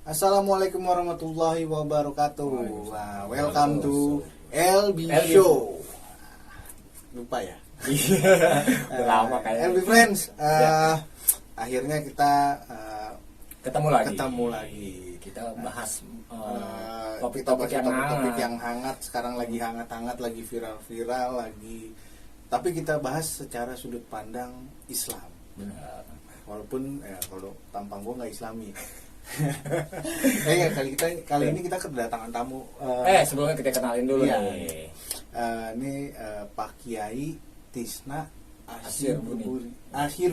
Assalamualaikum warahmatullahi wabarakatuh. Wah, welcome to LB Show. Lupa ya. Udah lama kayaknya. LB Friends. Akhirnya kita ketemu lagi. Kita bahas topik-topik yang hangat. Sekarang lagi hangat-hangat, lagi viral-viral, lagi. Tapi kita bahas secara sudut pandang Islam. Benar. Walaupun kalau tampang gue nggak Islami. Kali ini kita kedatangan tamu. Sebelumnya kita kenalin dulu iya. nih. Ini Pak Kiai Tisna Akhir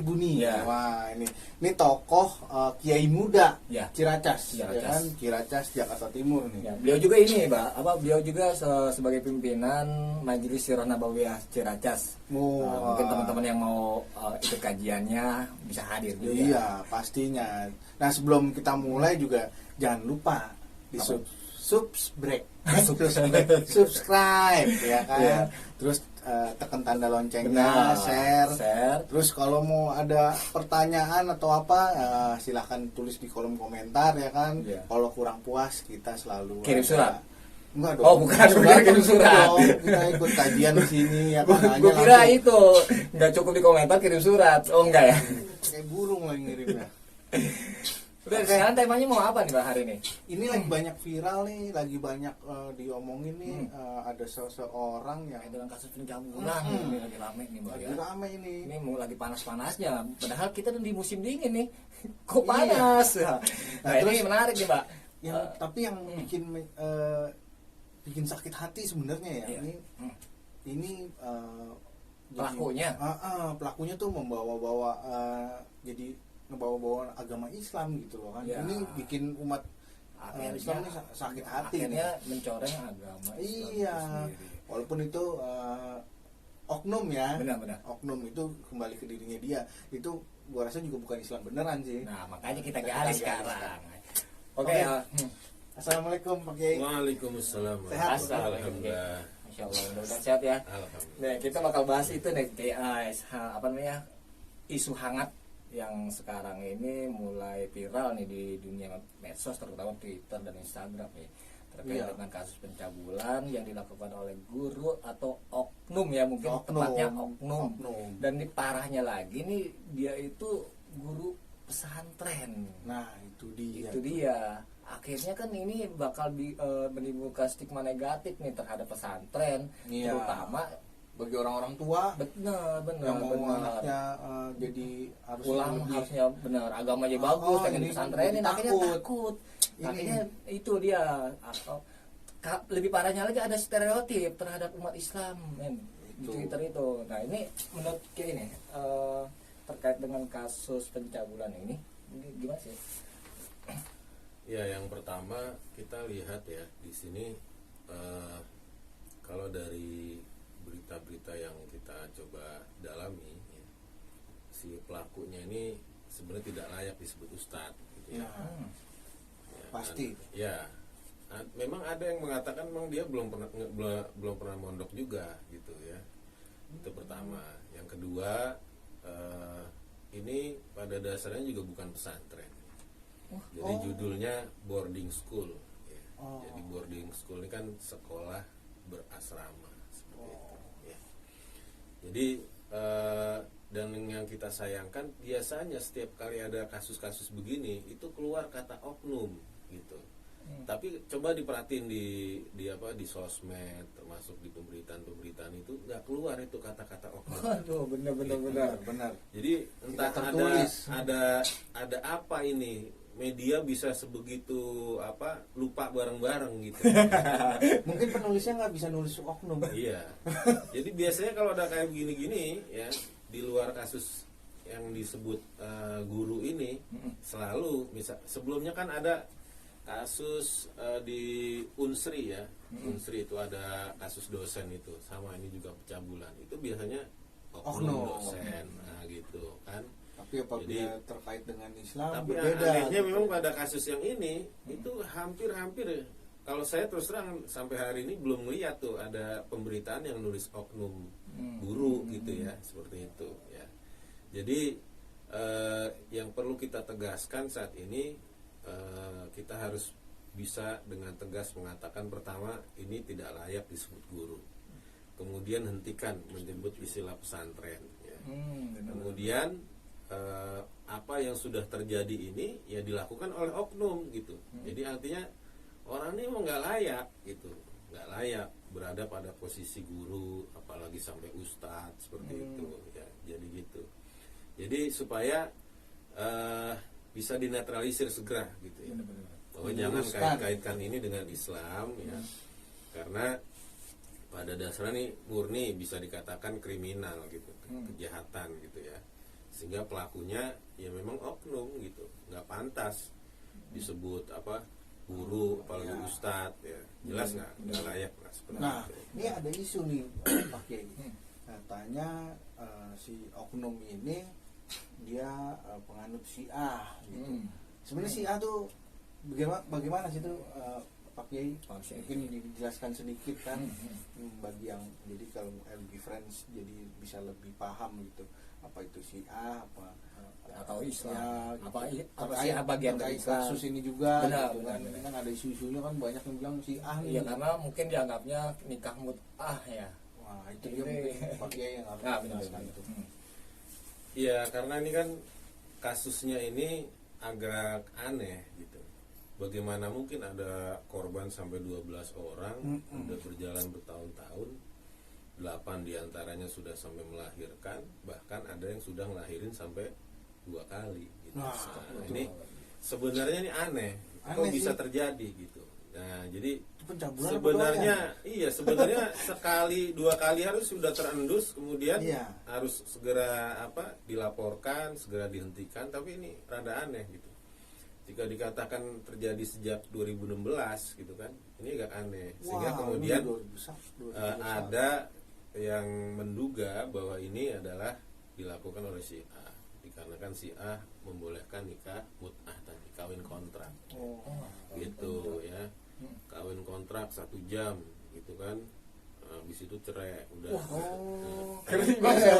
Buni. Ya. Wah, ini tokoh Kiai muda ya. Ciracas. Ya kan? Ciracas Jakarta Timur nih. Ya, beliau juga ini, beliau juga sebagai pimpinan Majelis Sirah Nabawiyah Ciracas. Mungkin teman-teman yang mau ikut kajiannya bisa hadir juga. Iya, pastinya. Nah, sebelum kita mulai juga jangan lupa di subscribe ya kan. Yeah. Terus tekan tanda loncengnya, share. Terus kalau mau ada pertanyaan atau apa, silahkan tulis di kolom komentar ya kan. Yeah. Kalau kurang puas kita selalu kirim surat. Enggak dong. Oh, bukan kirim surat. Kita ikut kajian di sini ya kan. Gue kira itu nggak cukup di komentar, kirim surat. Oh enggak ya? Kayak burung lagi ngirimnya. Udah, sekarang temanya mau apa nih Bang hari ini? Ini lagi banyak viral nih, lagi banyak diomongin nih. Ada seseorang yang dengan kasus pencabulan ini lagi rame nih Bang. Lagi rame ini. Ini mau lagi panas-panasnya. Padahal kita di musim dingin nih. Kok panas? Iya. Nah, ini menarik nih Mbak. Tapi yang bikin sakit hati sebenarnya ya. Iya. Ini pelakunya. Pelakunya tuh membawa-bawa jadi ngebawa-bawa agama Islam gitu loh kan. Ya. Ini bikin umat Islam ini sakit hati. Akhirnya mencoreng agama Islam. Iya. Walaupun itu oknum ya. Benar. Oknum itu kembali ke dirinya dia. Itu gua rasa juga bukan Islam beneran sih. Nah, makanya kita gali sekarang. Oke. Assalamualaikum Pak Kiai. Waalaikumsalam. Sehat. Alhamdulillah. Masya Allah, mudah-mudahan sehat ya. Nah, kita bakal bahas itu nih, isu hangat yang sekarang ini mulai viral nih di dunia medsos, terutama Twitter dan Instagram nih, terkait dengan kasus pencabulan yang dilakukan oleh guru atau oknum ya, mungkin tepatnya oknum. Dan ini parahnya lagi nih, dia itu guru pesantren. Nah, itu dia. Akhirnya kan ini bakal menimbulkan stigma negatif nih terhadap pesantren, terutama bagi orang-orang tua. Benar yang mau anaknya jadi harusnya benar agama aja bagus, pengen pesantrenin, akhirnya takut. Akhirnya itu dia. Lebih parahnya lagi ada stereotip terhadap umat Islam di Twitter itu. Nah, ini menurut kayak ini terkait dengan kasus pencabulan ini gimana sih? Ya, yang pertama kita lihat ya di sini kalau dari berita-berita yang kita coba dalami ya, si pelakunya ini sebenarnya tidak layak disebut ustadz gitu ya. Pasti. Memang ada yang mengatakan memang dia belum pernah mondok juga gitu ya. Itu pertama. Yang kedua, ini pada dasarnya juga bukan pesantren. Jadi judulnya boarding school ya. Jadi boarding school ini kan sekolah berasrama seperti itu ya. Jadi dan yang kita sayangkan biasanya setiap kali ada kasus-kasus begini itu keluar kata oknum gitu. Tapi coba diperhatiin di sosmed, termasuk di pemberitaan itu nggak keluar itu kata-kata oknum. Aduh, benar. Jadi entah ada apa ini, media bisa sebegitu lupa bareng-bareng gitu. Mungkin penulisnya nggak bisa nulis oknum. Iya. Jadi biasanya kalau ada kayak begini-gini ya, di luar kasus yang disebut guru ini, selalu sebelumnya kan ada kasus di Unsri ya. Unsri itu ada kasus dosen itu, sama ini juga pencabulan. Itu biasanya oknum dosen, nah gitu kan. Tapi apabila terkait dengan Islam tapi berbeda. anehnya memang pada kasus yang ini itu hampir kalau saya terus terang sampai hari ini belum melihat tuh ada pemberitaan yang nulis oknum guru gitu ya, seperti itu ya. Jadi yang perlu kita tegaskan saat ini kita harus bisa dengan tegas mengatakan, pertama, ini tidak layak disebut guru. Kemudian hentikan menyebut istilah pesantren ya. Kemudian apa yang sudah terjadi ini ya dilakukan oleh oknum gitu. Jadi artinya orang ini emang nggak layak gitu, nggak layak berada pada posisi guru, apalagi sampai ustadz seperti itu ya. Jadi gitu. Jadi supaya bisa dinetralisir segera gitu ya. Bahwa jangan kait-kaitkan ini dengan Islam ya. Karena pada dasarnya nih murni bisa dikatakan kriminal gitu, kejahatan gitu ya. Sehingga pelakunya ya memang oknum gitu, nggak pantas disebut apa guru, apalagi ustadz ya. Jelas nggak layak lah seperti Nah, itu. ini ada isu nih Pak Kiai. Katanya si oknum ini dia penganut Syiah gitu. Sebenarnya Syiah tuh bagaimana sih tuh Pak Kiai? Mungkin dijelaskan sedikit kan bagi yang jadi kalau LB Friends jadi bisa lebih paham gitu apa itu Syiah apa atau Islam ya, apa Syiah bagian dari Islam. Kasus ini juga benar, gitu kan. Ini kan ada isu-isunya kan banyak yang bilang Syiah nih. Iya, karena mungkin dianggapnya nikah mut'ah ya. Wah, itu dia mungkin Pak Kiai yang harus menjelaskan itu. Iya, karena ini kan kasusnya ini agak aneh gitu. Bagaimana mungkin ada korban sampai 12 orang, udah berjalan bertahun-tahun, 8 diantaranya sudah sampai melahirkan, bahkan ada yang sudah ngelahirin sampai 2 kali gitu. Nah, ini sebenarnya ini aneh kok bisa terjadi gitu. Nah, jadi sebenarnya sekali 2 kali harus sudah terendus, kemudian harus segera dilaporkan, segera dihentikan, tapi ini rada aneh gitu. Jika dikatakan terjadi sejak 2016 gitu kan, ini agak aneh. Sehingga kemudian ada yang menduga bahwa ini adalah dilakukan oleh Syiah, dikarenakan Syiah membolehkan nikah mut'ah tadi, kawin kontrak. Gitu ya. Kawin kontrak 1 jam gitu kan. Habis itu cerai udah. Keren banget.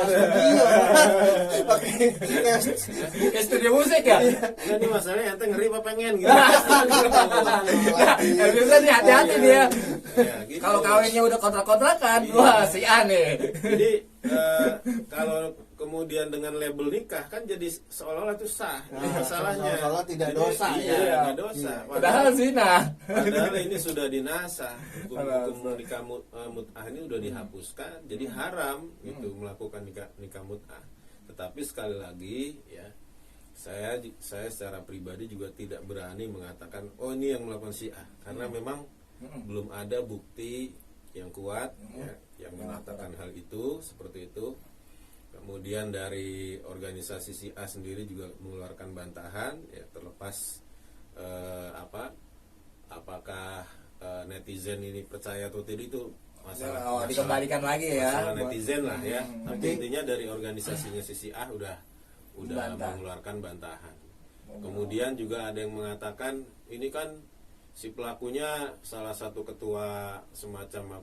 Pakai studio musik ya? Nah, ini masalahnya ente ngeri apa pengen gitu. Bisa nih hati-hati dia. Gitu. Kalau kawinnya udah kontrak-kontrakan, wah si aneh. Jadi kalau kemudian dengan label nikah kan jadi seolah-olah itu sah. Masalahnya seolah-olah tidak dosa. Tidak dosa. Padahal zina. Padahal ini sudah dinasah. Hukum nikah mut'ah ini sudah dihapuskan. Jadi haram gitu melakukan nikah mut'ah. Tetapi sekali lagi ya, saya secara pribadi juga tidak berani mengatakan oh ini yang melakukan Syiah, karena memang belum ada bukti yang kuat ya, yang mengatakan hal itu seperti itu. Kemudian dari organisasi Syiah sendiri juga mengeluarkan bantahan ya, terlepas apakah netizen ini percaya atau tidak itu masalah dikembalikan lagi ya, masalah netizen lah ya. Tapi intinya dari organisasinya Syiah udah mengeluarkan bantahan. Kemudian juga ada yang mengatakan ini kan si pelakunya salah satu ketua semacam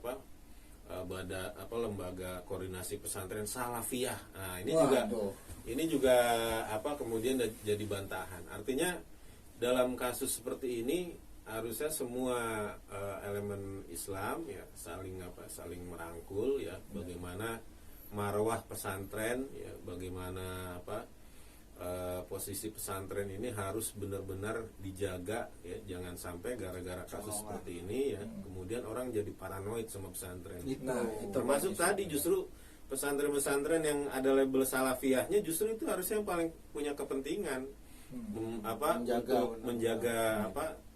lembaga koordinasi pesantren Salafiyah. Nah, ini juga kemudian jadi bantahan. Artinya dalam kasus seperti ini harusnya semua elemen Islam ya saling merangkul ya, bagaimana marwah pesantren ya, bagaimana posisi pesantren ini harus benar-benar dijaga ya, jangan sampai gara-gara kasus seperti ini ya kemudian orang jadi paranoid sama pesantren. Termasuk tadi justru pesantren-pesantren yang ada label salafiyahnya justru itu harusnya yang paling punya kepentingan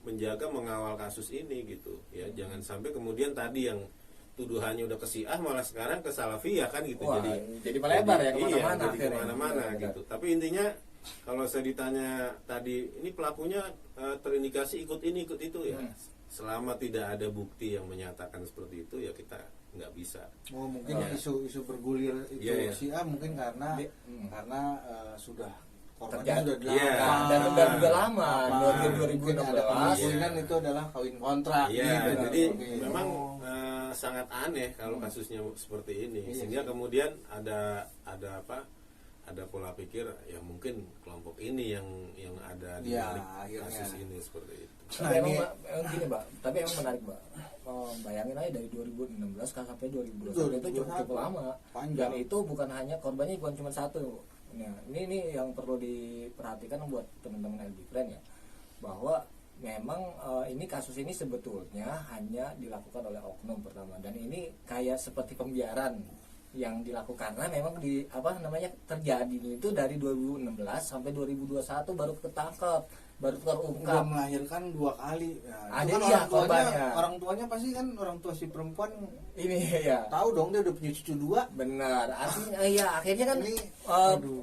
menjaga mengawal kasus ini gitu ya. Jangan sampai kemudian tadi yang tuduhannya udah ke Syiah malah sekarang ke Salafiyah kan gitu. Wah, jadi melebar ya kemana-mana. Jadi kemana-mana gitu. Tapi intinya kalau saya ditanya tadi ini pelakunya terindikasi ikut ini ikut itu ya. Selama tidak ada bukti yang menyatakan seperti itu ya kita nggak bisa. Mungkin isu bergulir itu Syiah mungkin karena sudah korbannya sudah dan udah lama 2016 kan itu adalah kawin kontrak. Jadi memang sangat aneh kalau kasusnya seperti ini. Sehingga kemudian ada ada pola pikir ya mungkin kelompok ini yang ada di Ya, balik akhirnya. kasus ini seperti itu. Tapi emang gini, Mbak. Tapi emang menarik, Mbak. Bayangin aja dari 2016 kan sampai 2021 itu cukup lama. Panjang. Dan itu bukan hanya korbannya bukan cuma satu. Nah, ini yang perlu diperhatikan buat teman-teman LB Friend ya. Bahwa memang ini kasus ini sebetulnya hanya dilakukan oleh oknum pertama, dan ini kayak seperti pembiaran yang dilakukan karena memang terjadi itu dari 2016 sampai 2021 baru ketangkep, baru terungkap. Udah melahirkan 2 kali. Ada itu kan dia orang korbannya. tuanya pasti kan orang tua si perempuan Ini ya. tahu dong dia udah punya cucu 2. Benar, artinya ya akhirnya kan Ini,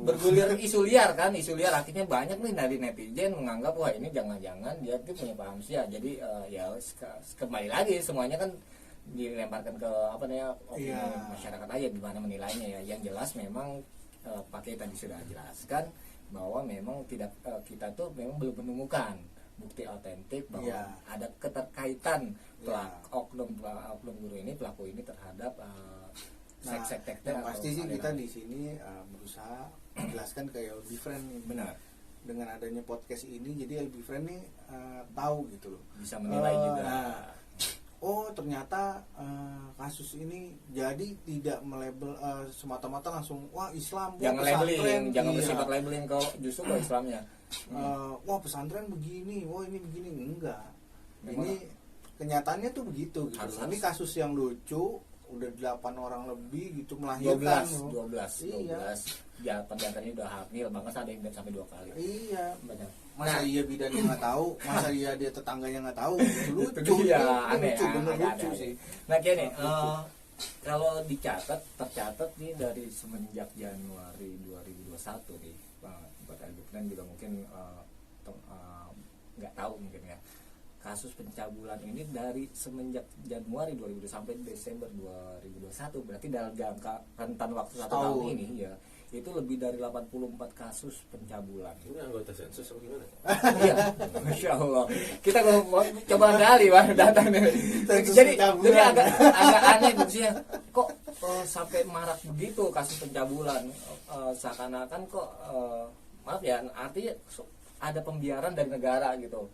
bergulir isu liar akhirnya banyak nih dari netizen menganggap wah ini jangan-jangan dia tuh punya paham sih ya. Jadi kembali lagi semuanya kan dilemparkan ke opini masyarakat aja gimana menilainya ya. Yang jelas memang pakai tadi sudah jelaskan bahwa memang tidak kita tuh memang belum menemukan bukti otentik bahwa ada keterkaitan oknum guru ini, pelaku ini terhadap Yang pasti sih kita di sini berusaha menjelaskan ke LB Friend nih. Benar. Dengan adanya podcast ini jadi LB Friend nih tahu gitu loh. Bisa menilai juga. Oh ternyata kasus ini jadi tidak melabel semata-mata langsung wah Islam, Jangan pesantren, labeling, jangan bersifat labeling kalau justru kalau Islamnya. Wah pesantren begini, wah ini begini, enggak. Memang Ini kenyataannya tuh begitu gitu. Harus. Ini kasus yang lucu, udah 8 orang lebih gitu melahirkan. 12. Iya. Ya pendatangnya udah hamil, bahkan ada yang sampai 2 kali. Iya. Banyak. Masa iya bidannya nggak tahu, masa iya dia tetangganya nggak tahu, itu lucu. Iya, aneh, lucu, bener agak lucu aneh. sih. Nah gini, kalau tercatat nih dari semenjak Januari 2021 nih, buat LB Friend juga mungkin nggak tahu mungkin ya, kasus pencabulan ini dari semenjak Januari 2020 sampai Desember 2021, berarti dalam jangka rentan waktu 1 tahun ini ya, itu lebih dari 84 kasus pencabulan. Ini anggota sensus atau gimana? Iya, Masya Allah. Kita mau coba gali Pak datang nih. Jadi agak aneh gitu ya. Kok sampai marak begitu kasus pencabulan? Seakan-akan kok maaf ya, artinya ada pembiaran dari negara gitu.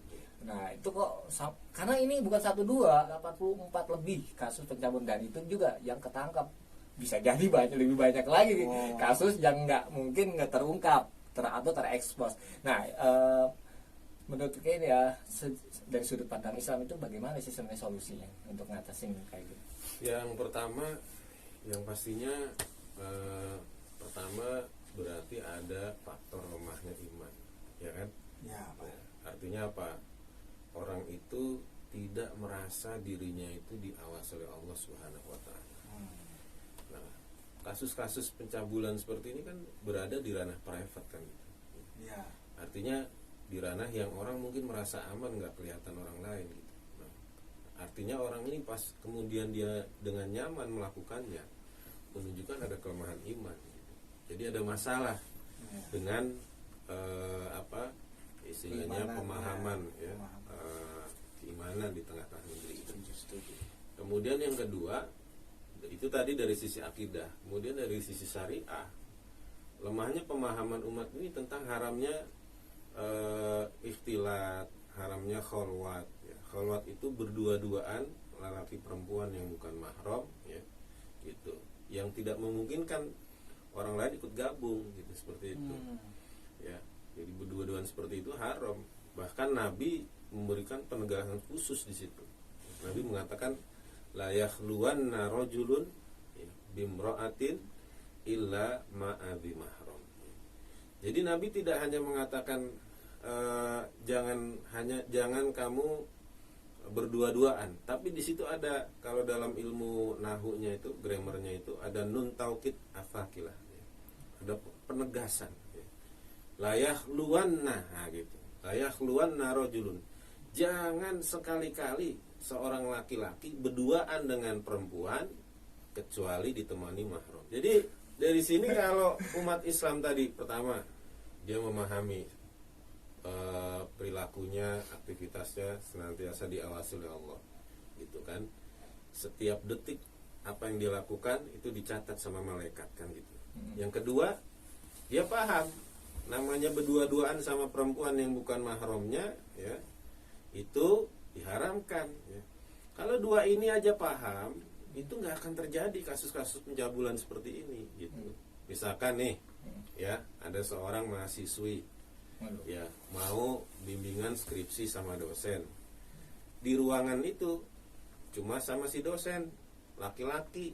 Nah itu kok karena ini bukan 1-2, 84 lebih kasus pencabulan, dan itu juga yang ketangkap. Bisa jadi lebih banyak lagi kasus yang mungkin nggak terungkap atau terekspos. Nah menurut kalian ya dari sudut pandang Islam itu bagaimana sih sebenarnya solusinya untuk ngatasin kayak gitu? Yang pertama, yang pastinya pertama berarti ada faktor lemahnya iman, ya kan? Ya, Pak. Artinya apa? Orang itu tidak merasa dirinya itu diawasi oleh Allah Subhanahu wa Ta'ala. Nah, kasus-kasus pencabulan seperti ini kan berada di ranah private kan gitu. Ya. Artinya di ranah yang orang mungkin merasa aman, nggak kelihatan orang lain gitu. Nah, artinya orang ini pas kemudian dia dengan nyaman melakukannya, menunjukkan ada kelemahan iman gitu. Jadi ada masalah dengan istilahnya pemahaman ya, keimanan di tengah-tengah negeri itu. Kemudian yang kedua, itu tadi dari sisi akidah. Kemudian dari sisi syariah, lemahnya pemahaman umat ini tentang haramnya ikhtilat, haramnya khalwat ya. Khalwat itu berdua-duaan lelaki perempuan yang bukan mahram ya, gitu, yang tidak memungkinkan orang lain ikut gabung gitu, seperti itu ya. Jadi berdua-duaan seperti itu haram. Bahkan Nabi memberikan penegasan khusus di situ. Nabi mengatakan la yakhluwanna rajulun bimra'atin illa ma'adhi mahram. Jadi Nabi tidak hanya mengatakan jangan kamu berdua-duaan, tapi di situ ada, kalau dalam ilmu nahunya itu, grammarnya itu ada nun taukid afakilah ya. Ada penegasan ya. La yakhluwanna gitu. La yakhluwanna rajulun. Jangan sekali-kali seorang laki-laki berduaan dengan perempuan kecuali ditemani mahram. Jadi dari sini kalau umat Islam tadi, pertama dia memahami perilakunya, aktivitasnya senantiasa diawasi oleh Allah, gitu kan. Setiap detik apa yang dia lakukan itu dicatat sama malaikat kan gitu. Yang kedua, dia paham namanya berdua-duaan sama perempuan yang bukan mahramnya, ya, itu diharamkan. Ya. Kalau dua ini aja paham, itu nggak akan terjadi kasus-kasus pencabulan seperti ini. Gitu. Misalkan nih, ya, ada seorang mahasiswi, ya, mau bimbingan skripsi sama dosen. Di ruangan itu cuma sama si dosen, laki-laki,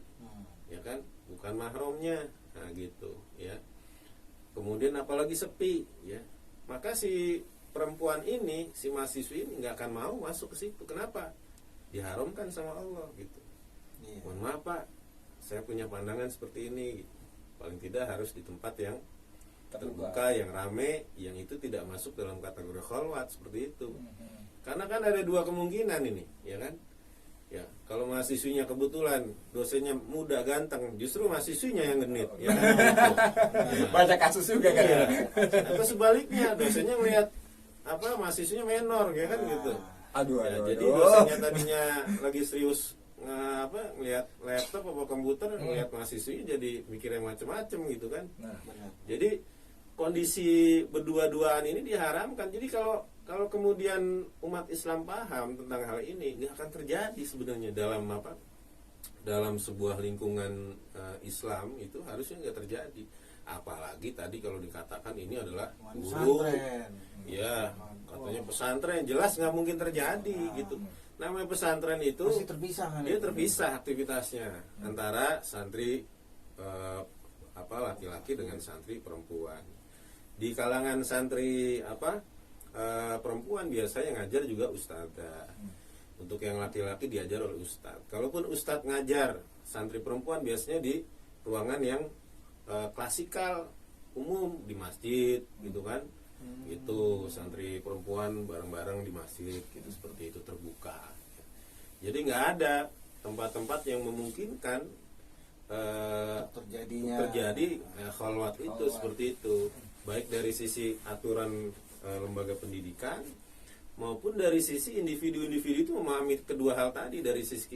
ya kan, bukan mahramnya, nah gitu, ya. Kemudian apalagi sepi, ya, maka si perempuan ini, si mahasiswi ini nggak akan mau masuk ke situ. Kenapa? Diharamkan sama Allah, gitu. Mohon maaf Pak, saya punya pandangan seperti ini. Paling tidak harus di tempat yang terbuka, yang rame, yang itu tidak masuk dalam kategori khalwat seperti itu. Karena kan ada dua kemungkinan ini, ya kan? Ya, kalau mahasiswinya kebetulan dosennya muda ganteng, justru mahasiswinya yang genit, ya kan? Gitu. Banyak kasus juga kan. Ya. Atau sebaliknya, dosennya melihat mahasiswinya menor, ya kan gitu. Aduh. Jadi dosennya tadinya lagi serius ngelihat laptop atau komputer, ngelihat mahasiswinya jadi mikirnya macam-macam gitu kan. Jadi kondisi berdua-duaan ini diharamkan. Jadi kalau kemudian umat Islam paham tentang hal ini, nggak akan terjadi sebenarnya dalam sebuah lingkungan Islam, itu harusnya nggak terjadi. Apalagi tadi kalau dikatakan ini adalah guru, ya, katanya pesantren, jelas nggak mungkin terjadi gitu. Namanya pesantren itu masih terpisah kan? Dia terpisah aktivitasnya antara santri laki-laki dengan santri perempuan. Di kalangan santri perempuan biasanya ngajar juga ustadzah. Untuk yang laki-laki diajar oleh ustadz. Kalaupun ustadz ngajar santri perempuan biasanya di ruangan yang klasikal umum di masjid gitu kan. Itu santri perempuan bareng-bareng di masjid gitu, seperti itu, terbuka. Jadi nggak ada tempat-tempat yang memungkinkan terjadi khalwat itu seperti itu, baik dari sisi aturan lembaga pendidikan maupun dari sisi individu-individu itu memahami kedua hal tadi, dari sisi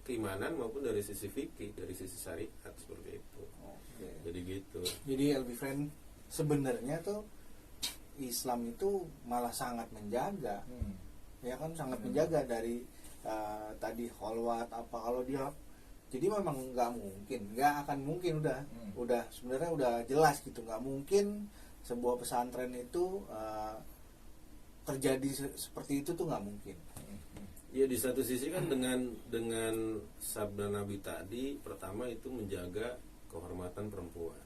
keimanan maupun dari sisi fikih, dari sisi syariat, seperti itu. Jadi gitu. Jadi LB Friend, sebenarnya tuh Islam itu malah sangat menjaga, ya kan, sangat menjaga dari tadi khalwat kalau dia. Jadi memang nggak akan mungkin udah sebenarnya udah jelas gitu, nggak mungkin sebuah pesantren itu terjadi seperti itu tuh nggak mungkin. Ya, di satu sisi kan dengan sabda Nabi tadi, pertama itu menjaga kehormatan perempuan.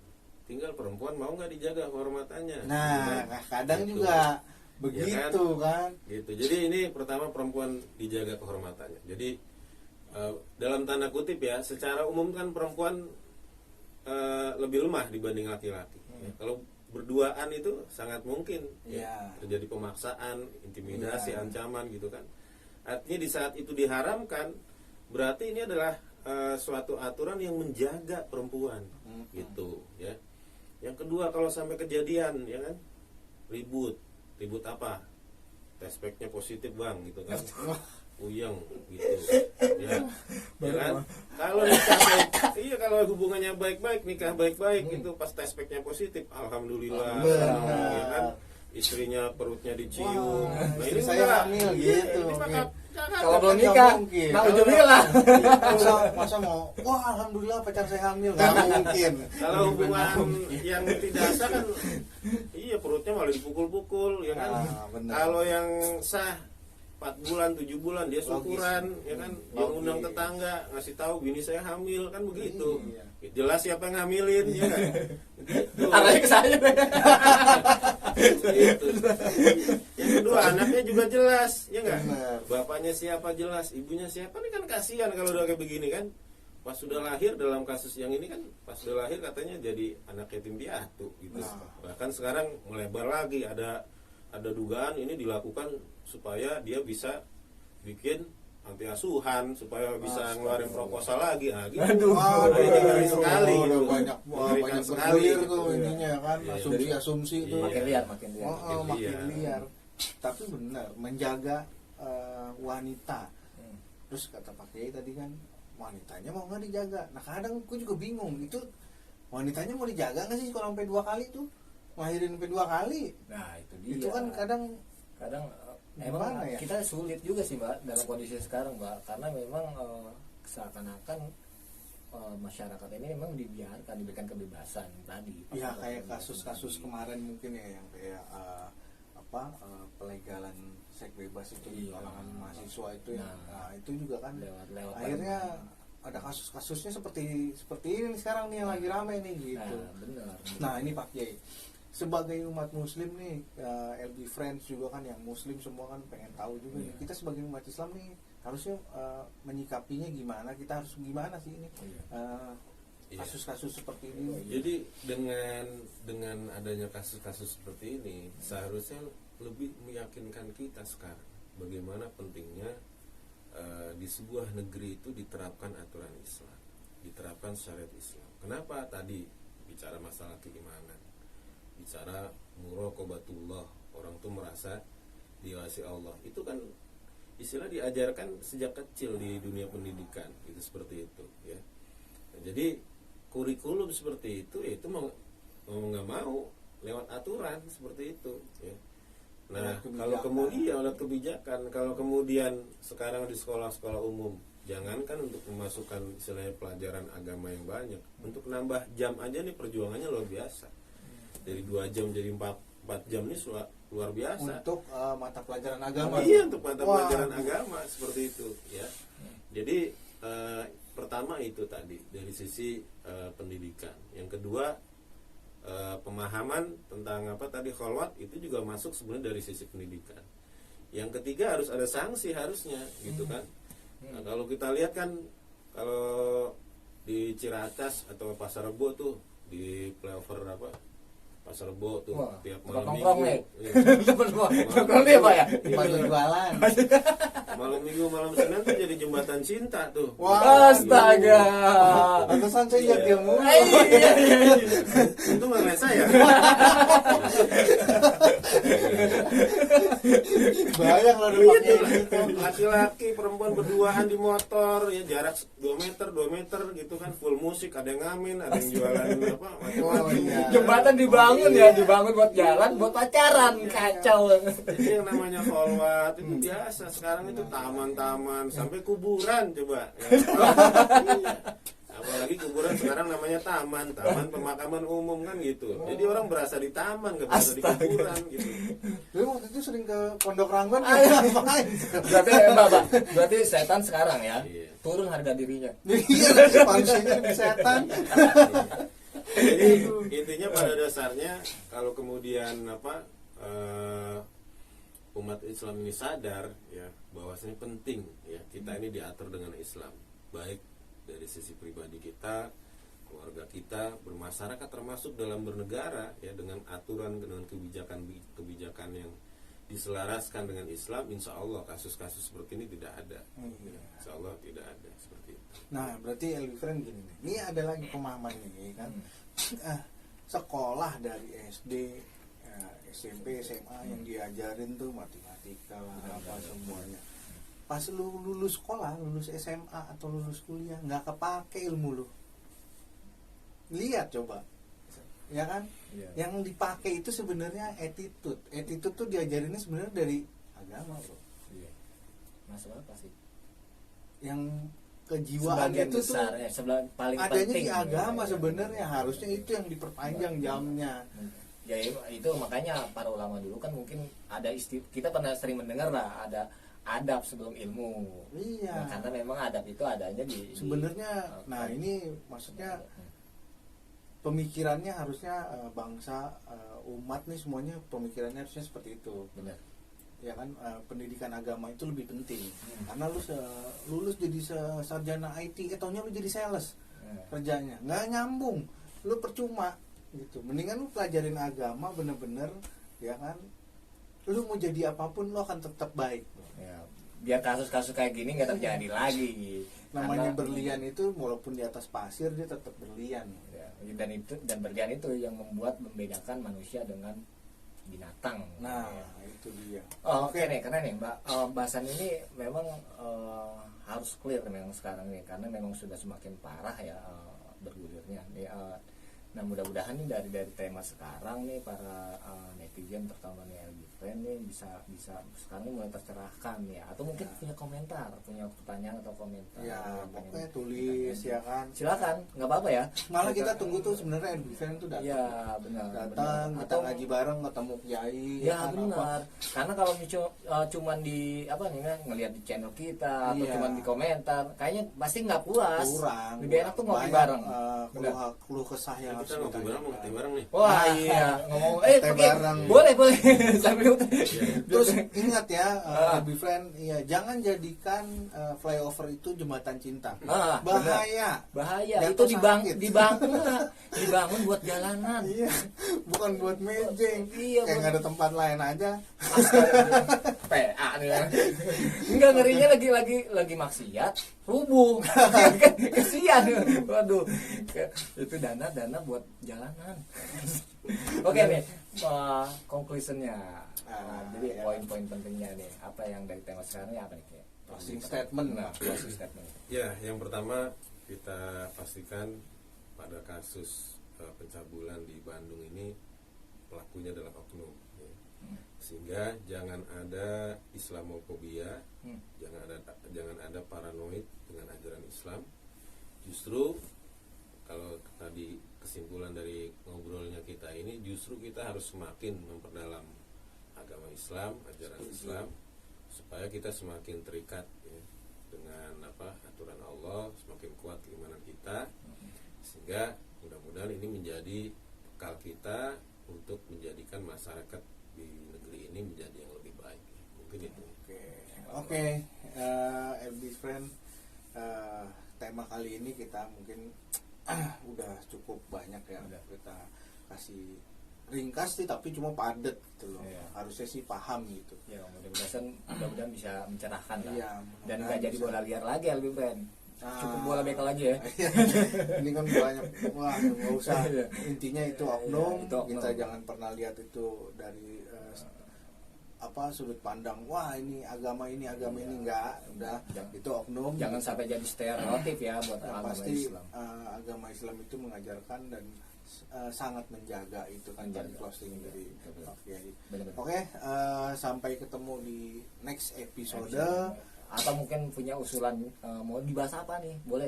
Tinggal perempuan mau nggak dijaga kehormatannya. Nah, kadang gitu juga begitu ya kan? Gitu. Jadi ini pertama perempuan dijaga kehormatannya. Jadi dalam tanda kutip ya, secara umum kan perempuan lebih lemah dibanding laki-laki. Ya, kalau berduaan itu sangat mungkin ya, terjadi pemaksaan, intimidasi, ancaman gitu kan. Artinya di saat itu diharamkan, berarti ini adalah suatu aturan yang menjaga perempuan gitu ya. Yang kedua, kalau sampai kejadian ya kan, ribut apa, tespeknya positif bang gitu kan, uyang gitu ya, ya kan. Kalau nikah kalau hubungannya baik-baik, nikah baik-baik itu pas tespeknya positif, alhamdulillah, ya kan, istrinya perutnya dicium. Nah ini saya hamil gitu. Kalau belum nikah, alhamdulillah. Masa mau, wah alhamdulillah pacar saya hamil, nggak mungkin. Kalau hubungan yang tidak sah kan, iya perutnya malah dipukul-pukul, ya kan. Kalau yang sah 4 bulan, 7 bulan dia syukuran, ya kan, dia undang tetangga, ngasih tahu bini saya hamil, kan begitu. Jelas siapa yang ngamilin, ya kan. Gitu. Arahnya ke saya. Gitu. Yang kedua, anaknya juga jelas, ya enggak? Bapaknya siapa jelas, ibunya siapa, ini kan kasihan kalau udah kayak begini kan. Pas sudah lahir, dalam kasus yang ini kan, pas sudah lahir katanya jadi anak yatim piatu gitu. Bahkan sekarang melebar lagi, ada dugaan ini dilakukan supaya dia bisa bikin anti asuhan, supaya bisa ngeluarin proposal lagi, gitu. Aduh, ini ngeri sekali, banyak sekali tuh ininya kan, asumsi tuh. Makin liar. Makin liar. Tapi benar, menjaga wanita. Terus kata Pak Kiai tadi kan, wanitanya mau nggak dijaga. Nah kadang aku juga bingung, itu wanitanya mau dijaga nggak sih kalau sampai 2 kali tuh, ngelahirin sampai 2 kali? Nah itu dia. Itu kan kadang emang ya? kita sulit juga sih Mbak dalam kondisi sekarang Mbak, karena memang seakan-akan masyarakat ini memang diberikan kebebasan tadi. Ya kayak kasus-kasus kemarin mungkin ya yang kayak pelegalan seks bebas itu di kalangan mahasiswa itu ya. Nah, itu juga kan lewat akhirnya ada kasus-kasusnya seperti ini sekarang nih yang lagi ramai nih gitu. Benar. Nah, ini Pak Kiai sebagai umat muslim nih, LB Friends juga kan yang muslim semua kan pengen tahu juga nih. Kita sebagai umat Islam nih harusnya menyikapinya gimana, kita harus gimana sih ini kasus-kasus seperti ini. Jadi dengan adanya kasus-kasus seperti ini seharusnya lebih meyakinkan kita sekarang bagaimana pentingnya di sebuah negeri itu diterapkan aturan Islam, diterapkan syariat Islam. Kenapa tadi bicara masalah keimanan, bicara muraqabatullah, orang tuh merasa diawasi Allah, itu kan istilah diajarkan sejak kecil di dunia pendidikan, itu seperti itu ya. Nah, jadi kurikulum seperti itu mau nggak mau lewat aturan seperti itu ya. Nah kalau kemudian lewat kebijakan, kalau kemudian sekarang di sekolah-sekolah umum jangankan untuk memasukkan istilahnya pelajaran agama yang banyak, untuk nambah jam aja nih perjuangannya luar biasa, dari 2 jam jadi 4 jam nih luar biasa untuk mata pelajaran agama. Iya, untuk mata pelajaran agama seperti itu ya. Jadi pertama itu tadi dari sisi pendidikan. Yang kedua pemahaman tentang kholwat itu juga masuk sebenarnya dari sisi pendidikan. Yang ketiga harus ada sanksi harusnya gitu kan. Nah, kalau kita lihat kan kalau di Ciracas atau Pasar Rebo tuh di flyover Pasar Rebo tuh tiap malam minggu. Nongkrong dia Pak ya? Tempat jualan. Malam minggu, malam Senin tuh jadi jembatan cinta tuh. Wah, astaga. Pantesan saya lihat dia mulu. Iya. Itu nggak ngeliat saya. Banyak lah gitu. Laki-laki perempuan berduaan di motor ya, jarak 2 meter gitu kan, full musik, ada yang ngamen, ada yang jualan macam-macam. Jembatan dibangun buat jalan, buat pacaran, kacau. Jadi yang namanya kholwat itu biasa sekarang itu taman-taman sampai kuburan coba ya. Iya. Apalagi kuburan sekarang namanya taman pemakaman umum kan gitu. Jadi orang berasa di taman, gak berasa di kuburan gitu. Lu waktu itu sering ke Pondok Ranggon. Berarti setan sekarang ya turun harga dirinya. Iya, manusianya lebih setan. Jadi intinya pada dasarnya kalau kemudian umat Islam ini sadar ya bahwasanya penting ya kita ini diatur dengan Islam, baik dari sisi pribadi kita, keluarga kita, bermasyarakat, termasuk dalam bernegara ya, dengan aturan, dengan kebijakan yang diselaraskan dengan Islam. Insya Allah kasus-kasus seperti ini tidak ada. Insya Allah tidak ada seperti itu. Nah berarti Elvifren gini nih, ini ada lagi pemahaman nih kan, sekolah dari SD, SMP, SMA yang diajarin tuh matematika lah apa semuanya. Pas lu lulus sekolah, lulus SMA atau lulus kuliah, nggak kepake ilmu lu. Lihat coba, ya kan? Yang dipakai itu sebenarnya attitude. Attitude tuh diajarinnya sebenarnya dari agama, bro. Masalah apa sih? Yang kejiwaan itu besar, tuh paling adanya penting di agama sebenarnya, harusnya itu yang diperpanjang jamnya. Ya itu makanya para ulama dulu kan mungkin ada kita pernah sering mendengar lah ada adab sebelum ilmu. Iya. Nah, karena memang adab itu adanya sebenarnya. Nah ini maksudnya pemikirannya harusnya bangsa umat nih semuanya pemikirannya harusnya seperti itu. Benar. Ya kan pendidikan agama itu lebih penting. Karena lu lulus jadi sarjana IT, taunya lu jadi sales kerjanya, nggak nyambung, lu percuma gitu. Mendingan lu pelajarin agama bener-bener, ya kan. Lu mau jadi apapun lu akan tetap baik. Ya, biar kasus-kasus kayak gini nggak terjadi lagi. Namanya berlian itu walaupun di atas pasir dia tetap berlian. Ya, dan berlian itu yang membedakan manusia dengan binatang. Nah, itu dia. Oke nih, karena nih Mbak, bahasan ini memang harus clear memang sekarang nih, karena memang sudah semakin parah ya bergulirnya. Nah mudah-mudahan nih dari tema sekarang nih para netizen terutama nih LB Friend nih bisa sekarang mulai tercerahkan ya, atau mungkin punya komentar, punya pertanyaan atau komentar ya pokoknya tulis ya kan, silakan, nggak apa-apa ya, malah kita tunggu tuh sebenarnya LB Friend tuh datang ya benar datang benar. kita ngaji bareng, ketemu kiai Ya kan, benar, karena kalau cuman di apa nih ngelihat di channel kita atau Iya. cuman di komentar, kayaknya pasti nggak puas. kurang Lebih enak tuh ngopi banyak, bareng. keluh kesah yang harus Kita ngopi bareng, ditanyakan. ngopi bareng nih. Wah iya, ngomong Teh oke, bareng. boleh sambil Terus ingat ya, LB Friend, ya jangan jadikan flyover itu jembatan cinta. Bahaya. bahaya Jatuh itu sakit. dibangun buat jalanan. Iya, bukan buat mejeng. Iya, Kayak nggak ada tempat lain aja. PA nih ya. Enggak, ngerinya lagi maksiat rubuh. Kesian. Waduh. Itu dana buat jalanan. Oke nih, conclusionnya. Jadi ya. poin-poin pentingnya nih, apa yang dari tema sekarang ini apa nih? Kayak Closing statement. Closing statement. Ya, yang pertama kita pastikan pada kasus pencabulan di Bandung ini pelakunya adalah oknum, ya. Sehingga jangan ada Islamofobia, jangan ada paranoid dengan ajaran Islam. Justru kalau tadi kesimpulan dari ngobrolnya kita ini, justru kita harus semakin memperdalam agama Islam, ajaran Islam, supaya kita semakin terikat ya, dengan aturan Allah, semakin kuat keimanan kita, sehingga mudah-mudahan ini menjadi bekal kita untuk menjadikan masyarakat di negeri ini menjadi yang lebih baik. Mungkin itu. Oke, LB Friend, tema kali ini kita mungkin udah cukup banyak ya, kita kasih ringkas sih tapi cuma padat gitu loh. Iya. Harusnya sih paham gitu. Ya mudah-mudahan bisa mencerahkan lah. Iya, Dan mudah-mudahan nggak jadi bisa. bola liar lagi lebih friend. Cukup bola bekel aja ya. Ini kan banyak, wah nggak usah. Iya. Intinya itu oknum. Iya, itu oknum. Kita jangan pernah lihat itu dari sudut pandang. Wah ini agama ini enggak. Udah itu oknum. Jangan sampai jadi stereotip ya buat Nah, agama pasti Islam. agama Islam itu mengajarkan dan sangat menjaga itu kan tadi closing dari Pak Kiai. Benar-benar. Oke, sampai ketemu di next episode. Atau mungkin punya usulan mau dibahas apa nih? Boleh.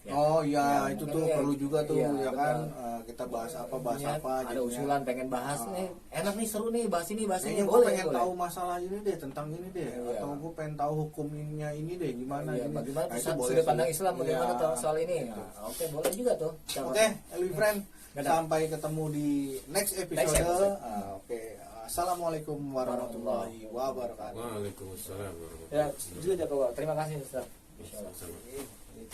Ya. Oh iya, Ya, itu mungkin tuh ya, perlu juga tuh iya, ya betul. kan. Kita bahas apa Punya ada jadinya. usulan pengen bahas nih, enak nih, seru nih, bahas ini Kayaknya gue boleh. pengen tahu masalah ini deh, tentang ini deh, Iya. atau gue pengen tahu hukumnya ini deh, gimana Iya, gini. bagaimana Nah, itu sudut boleh sudut sih. pandang Islam bagaimana Iya. tuh soal ini? Nah, oke, boleh juga tuh. Oke, LB Friend, Dadah. sampai ketemu di next episode. Next episode. Oke, assalamualaikum warahmatullahi wabarakatuh. Waalaikumsalam warahmatullahi Ya, wabarakatuh. juga Jakob. Terima kasih Ustaz. Sama-sama.